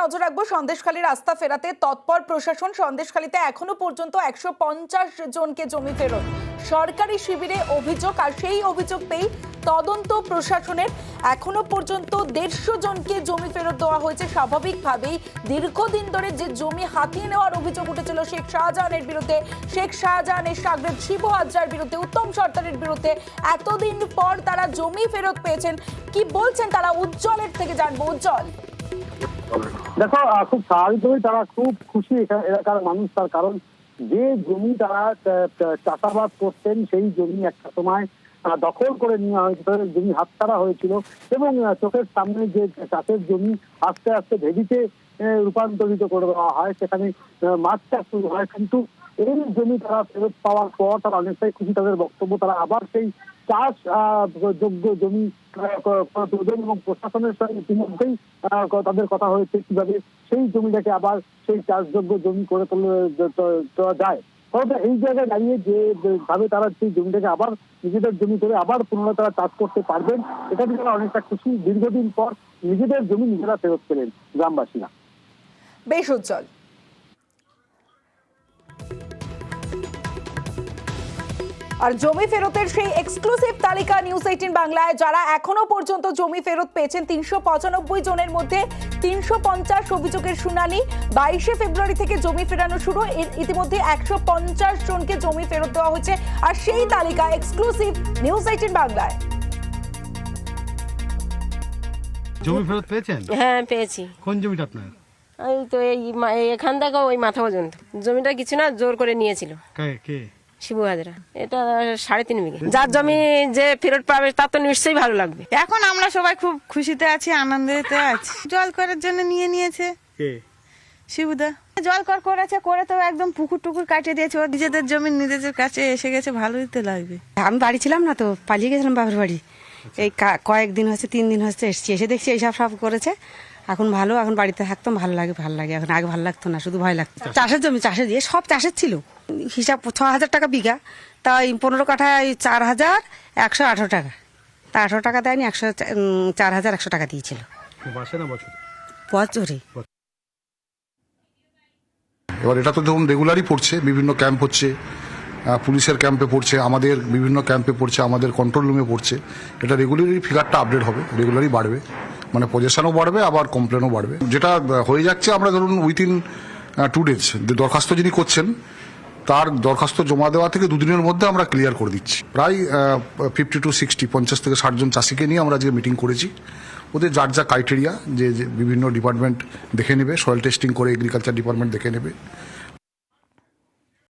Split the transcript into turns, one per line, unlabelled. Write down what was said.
নজর রাখবো সন্দেশখালীর রাস্তা ফেরাতে তৎপর প্রশাসন। সন্দেশখালীতে এখনো পর্যন্ত 150 জনকে জমি ফেরত সরকারি শিবিরে অভিযোগ, আর সেই অভিযোগ পেয়ে তদন্ত প্রশাসনের। এখনো পর্যন্ত 150 জনকে জমি ফেরত দেওয়া হয়েছে। স্বাভাবিকভাবেই দীর্ঘদিন ধরে যে জমি হাতিয়ে নেওয়ার অভিযোগ উঠেছিল শেখ শাহজাহানের বিরুদ্ধে, শেখ শাহজাহানের শাগরেদ শিবু হাজরার বিরুদ্ধে, উত্তম সরকারের বিরুদ্ধে, এতদিন পর তারা জমি ফেরত পেয়েছেন। কি বলছেন তারা, উজ্জ্বলের থেকে জানবো। উজ্জ্বল,
দেখো, খুব স্বাভাবিকভাবেই তারা খুব খুশি এলাকার মানুষ। তার কারণ যে জমি তারা চাষাবাদ করতেন সেই জমি একটা সময় দখল করে নেওয়া হয়েছিল, জমি হাতছাড়া হয়েছিল এবং চোখের সামনে যে চাষের জমি আস্তে আস্তে ভেদিতে রূপান্তরিত করে দেওয়া হয়, সেখানে মাছ চাষ শুরু হয়। কিন্তু এই জমি তারা ফেরত পাওয়ার পর তারা অনেকটাই খুশি। তাদের বক্তব্য, তারা আবার সেই চাষ যোগ্য জমি তুলবেন এবং প্রশাসনের সঙ্গে ইতিমধ্যেই তাদের কথা হয়েছে কিভাবে সেই জমিটাকে আবার সেই চাষযোগ্য জমি করে তোলা যায়। তবে এই জায়গায় দাঁড়িয়ে যে ভাবে তারা সেই জমিটাকে আবার নিজেদের জমি করে আবার পুনরায় তারা চাষ করতে পারবেন, এটা নিয়ে তারা অনেকটা খুশি। দীর্ঘদিন পর নিজেদের জমি নিজেরা ফেরত পেলেন গ্রামবাসীরা।
বেশ উজ্জ্বল। আর জমি ফেরতের সেই এক্সক্লুসিভ তালিকা নিউজ 18 বাংলায় যারা এখনো পর্যন্ত জমি ফেরত পেয়েছেন 395 জনের মধ্যে 350 অভিযোগের শুনানি। 22 ফেব্রুয়ারি থেকে জমি ফেরানো শুরু। ইতিমধ্যে 150 জনকে জমি ফেরত দেওয়া হয়েছে। আর সেই তালিকা এক্সক্লুসিভ নিউজ 18 বাংলায়।
জমি ফেরত পেয়েছেন?
হ্যাঁ, পেয়েছি।
কোন জমিটা আপনার?
ওই তো এখান থেকে ওই মাথা পর্যন্ত জমিটা কিছু না, জোর করে নিয়েছিল
কে?
শিবু হাজরা। এটা 3.5 বিঘে। যার জমি যে ফেরত পাবে তার তো নিশ্চয়ই ভালো লাগবে।
এখন আমরা সবাই খুব খুশিতে আছি, আনন্দেতে আছি। জল করার জন্য নিয়েছে শিবুদা। জল করেছে, করে তো একদম পুকুর টুকুর কাটিয়ে দিয়েছে। ওর নিজেদের জমি নিজেদের কাছে এসে গেছে, ভালোই তো লাগবে।
আমি বাড়ি ছিলাম না তো, পালিয়ে গেছিলাম বাবার বাড়ি। এই কয়েকদিন হচ্ছে, 3 দিন হচ্ছে এসছি, এসে দেখছি এইসব সব করেছে। এখন ভালো, এখন বাড়িতে থাকতাম, ভালো লাগে। এখন আগে ভালো লাগতো না, শুধু ভয় লাগতো। চাষের জমি, চাষে দিয়ে সব চাষের ছিল। হিসাব 6,000 টাকা বিঘা, তাই 15 কাঠায় 4,118 টাকা। তা 18 টাকা দেয়নি, 4,100 টাকা দিয়েছিল বছরে।
এবার এটা তো ধরুন রেগুলারই পড়ছে, বিভিন্ন ক্যাম্প হচ্ছে, পুলিশের ক্যাম্পে পড়ছে, আমাদের বিভিন্ন ক্যাম্পে পড়ছে, আমাদের কন্ট্রোল রুমে পড়ছে। এটা রেগুলারই ফিগারটা আপডেট হবে, রেগুলারই বাড়বে, মানে পজিশনও বাড়বে, আবার কমপ্লেনও বাড়বে। যেটা হয়ে যাচ্ছে, আমরা ধরুন উইথিন 2 ডেজ দরখাস্ত যিনি করছেন তার দরখাস্ত জমা দেওয়া থেকে 2 দিনের মধ্যে আমরা ক্লিয়ার করে দিচ্ছি। প্রায় 50 to 60, 50 থেকে 60 জন চাষিকে নিয়ে আমরা আজকে মিটিং করেছি। ওদের যার যা ক্রাইটেরিয়া, যে বিভিন্ন ডিপার্টমেন্ট দেখে নেবে, সয়েল টেস্টিং করে এগ্রিকালচার ডিপার্টমেন্ট দেখে নেবে,